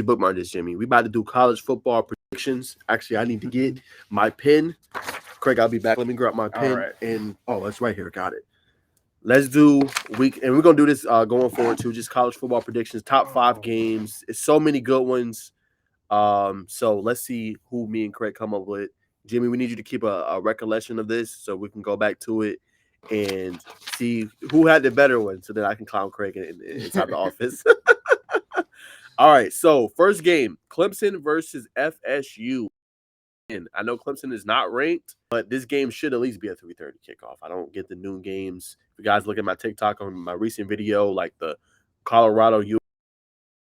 bookmark this, Jimmy. We about to do college football predictions. Actually, I need to get my pen. Craig, I'll be back. Let me grab my pen. right. And it's right here. Got it. Let's do week, and we're gonna do this going forward too. Just college football predictions, top 5 games. It's so many good ones. So let's see who me and Craig come up with. Jimmy, we need you to keep a recollection of this so we can go back to it and see who had the better one, so that I can clown Craig inside the office. All right. So first game, Clemson versus FSU. And I know Clemson is not ranked, but this game should at least be a 3:30 kickoff. I don't get the noon games. If you guys look at my TikTok on my recent video, like the Colorado U,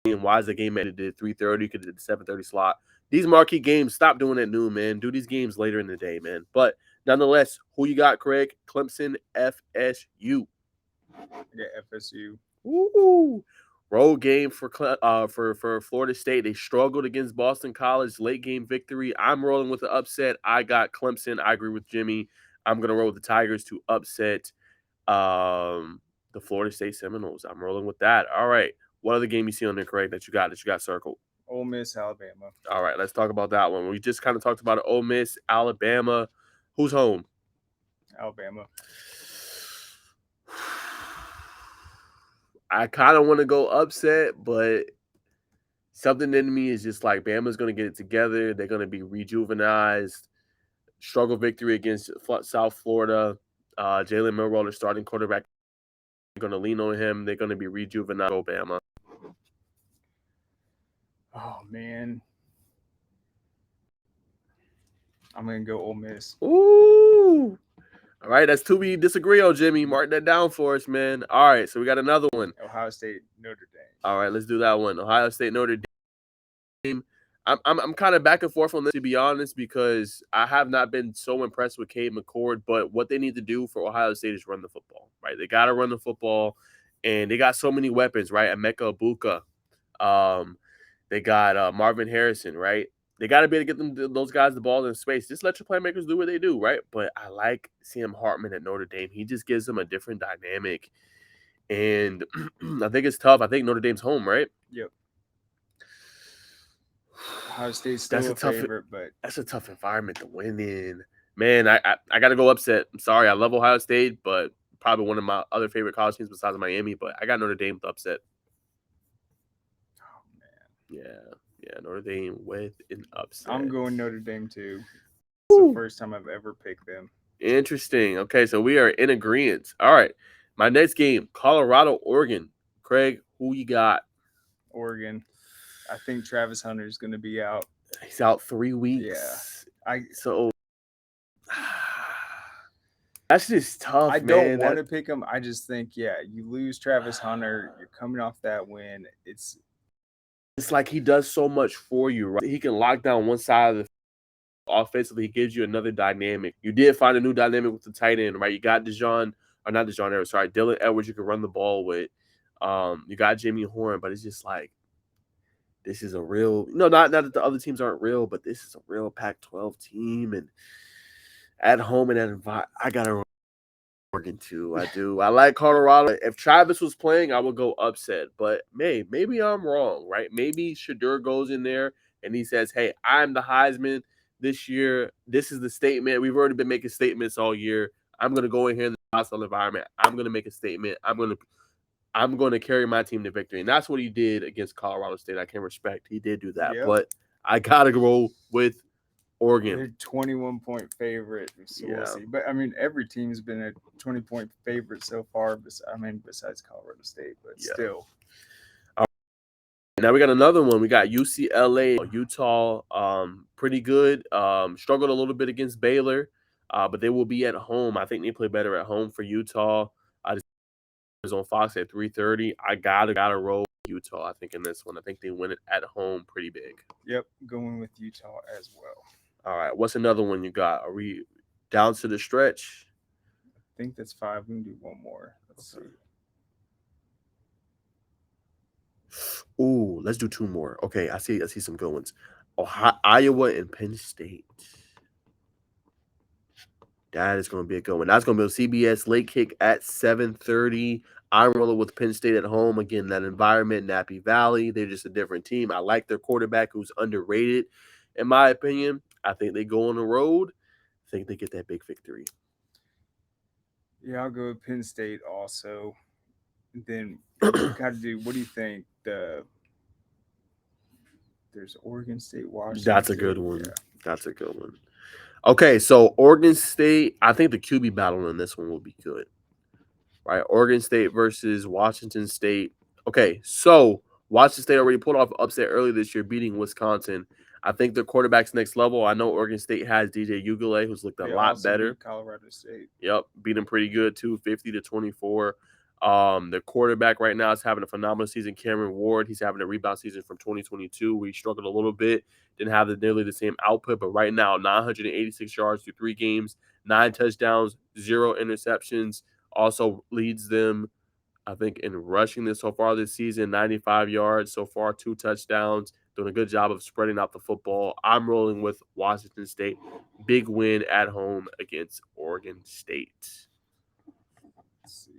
and why is the game at 3:30? Because it's 7:30 slot. These marquee games, stop doing at noon, man. Do these games later in the day, man. But nonetheless, who you got, Craig? Clemson, FSU. Yeah, FSU. Ooh. Road game for Florida State. They struggled against Boston College. Late game victory. I'm rolling with the upset. I got Clemson. I agree with Jimmy. I'm gonna roll with the Tigers to upset the Florida State Seminoles. I'm rolling with that. All right. What other game you see on there, Craig, that you got circled? Ole Miss, Alabama. All right, let's talk about that one. We just kind of talked about it. Ole Miss, Alabama. Who's home? Alabama. I kind of want to go upset, but something in me is just like Bama's going to get it together. They're going to be rejuvenized. Struggle victory against South Florida. Jalen Milroe, their starting quarterback, going to lean on him. They're going to be rejuvenized. Go Bama. Oh man, I'm gonna go Ole Miss. Ooh. All right, that's two we disagree on, Jimmy. Mark that down for us, man. All right, so we got another one. Ohio State, Notre Dame. All right, let's do that one. Ohio State, Notre Dame. I'm kind of back and forth on this, to be honest, because I have not been so impressed with Cade McCord. But what they need to do for Ohio State is run the football, right? They got to run the football, and they got so many weapons, right? Emeka Ibuka, they got Marvin Harrison, right? They got to be able to get those guys the ball in space. Just let your playmakers do what they do, right? But I like Sam Hartman at Notre Dame. He just gives them a different dynamic, and I think it's tough. I think Notre Dame's home, right? Yep. Ohio State's still a favorite, but that's a tough environment to win in. Man, I got to go upset. I'm sorry. I love Ohio State, but probably one of my other favorite college teams besides Miami. But I got Notre Dame with upset. oh man, Yeah, Notre Dame with an upset. I'm going Notre Dame too. It's the first time I've ever picked them. Interesting. Okay, so we are in agreement. All right, my next game, Colorado, Oregon. Craig, who you got? Oregon. I think Travis Hunter is going to be out. He's out 3 weeks. Yeah. So that's just tough. I don't want to pick him. I just think, yeah, you lose Travis Hunter. You're coming off that win. It's like he does so much for you, right? He can lock down one side of the offensively. He gives you another dynamic. You did find a new dynamic with the tight end, right? You got Dylan Edwards. You can run the ball with. You got Jimmy Horn, but it's just like, this is a real, not that the other teams aren't real, but this is a real Pac-12 team, and at home in that environment, I got to Oregon too. I do. I like Colorado. If Travis was playing, I would go upset, but maybe I'm wrong, right? Maybe Shadur goes in there and he says, "Hey, I'm the Heisman this year. This is the statement. We've already been making statements all year. I'm going to go in here in the hostile environment. I'm going to make a statement. I'm going to carry my team to victory." And that's what he did against Colorado State. I can respect. He did do that. Yep. But I got to go with Oregon. They're 21-point favorite. So we'll see. But, I mean, every team's been a 20-point favorite so far. Besides Colorado State. But still. Now we got another one. We got UCLA, Utah. Pretty good. Struggled a little bit against Baylor. But they will be at home. I think they play better at home for Utah. On Fox at 3:30. I gotta roll Utah. I think in this one, I think they win it at home pretty big. Yep, going with Utah as well. All right, what's another one you got? Are we down to the stretch? I think that's 5. We can do one more. Let's see. Ooh, let's do 2 more. Okay, I see some good ones. Iowa and Penn State. That is going to be a good one. That's going to be a CBS late kick at 7:30. I'm rolling with Penn State at home. Again, that environment, Nappy Valley, they're just a different team. I like their quarterback who's underrated, in my opinion. I think they go on the road. I think they get that big victory. Yeah, I'll go with Penn State also. Then you got to do. What do you think? There's Oregon State, Washington That's a State. good one. Yeah. That's a good one. Okay, so Oregon State, I think the QB battle in this one will be good. Right? Oregon State versus Washington State. Okay, so Washington State already pulled off upset early this year, beating Wisconsin. I think their quarterback's next level. I know Oregon State has DJ Ugule, who's looked a lot better. Beat Colorado State. Yep, beat him pretty good too, 50-24. The quarterback right now is having a phenomenal season. Cameron Ward, he's having a rebound season from 2022. We struggled a little bit, didn't have nearly the same output, but right now 986 yards through 3 games, 9 touchdowns, 0 interceptions. Also leads them, I think, in rushing this so far this season, 95 yards so far, 2 touchdowns, doing a good job of spreading out the football. I'm rolling with Washington State. Big win at home against Oregon State. Let's see.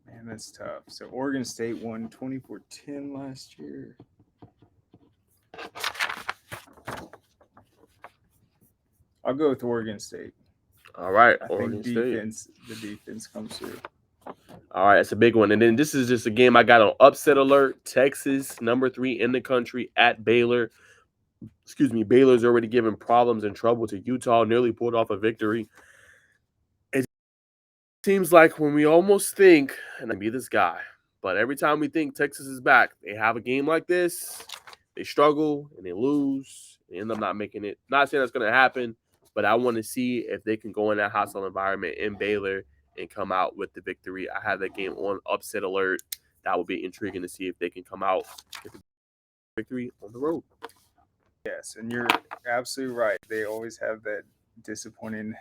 Man, that's tough. So Oregon State won 24-10 last year. I'll go with Oregon State. All right, I Oregon think State. the defense comes through. All right, it's a big one. And then this is just a game I got on upset alert. Texas, number 3 in the country at Baylor. Excuse me, Baylor's already given problems and trouble to Utah, nearly pulled off a victory. It seems like when we almost think, and I be this guy, but every time we think Texas is back, they have a game like this, they struggle and they lose. They end up not making it. Not saying that's going to happen, but I want to see if they can go in that hostile environment in Baylor and come out with the victory. I have that game on upset alert. That will be intriguing to see if they can come out with the victory on the road. Yes, and you're absolutely right. They always have that disappointing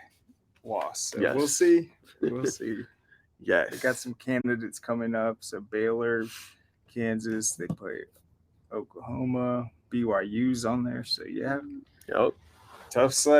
loss. So Yes. we'll see. We'll see. Yes. They got some candidates coming up. So Baylor, Kansas, they play Oklahoma, BYU's on there. So yeah. Yep. Tough sled.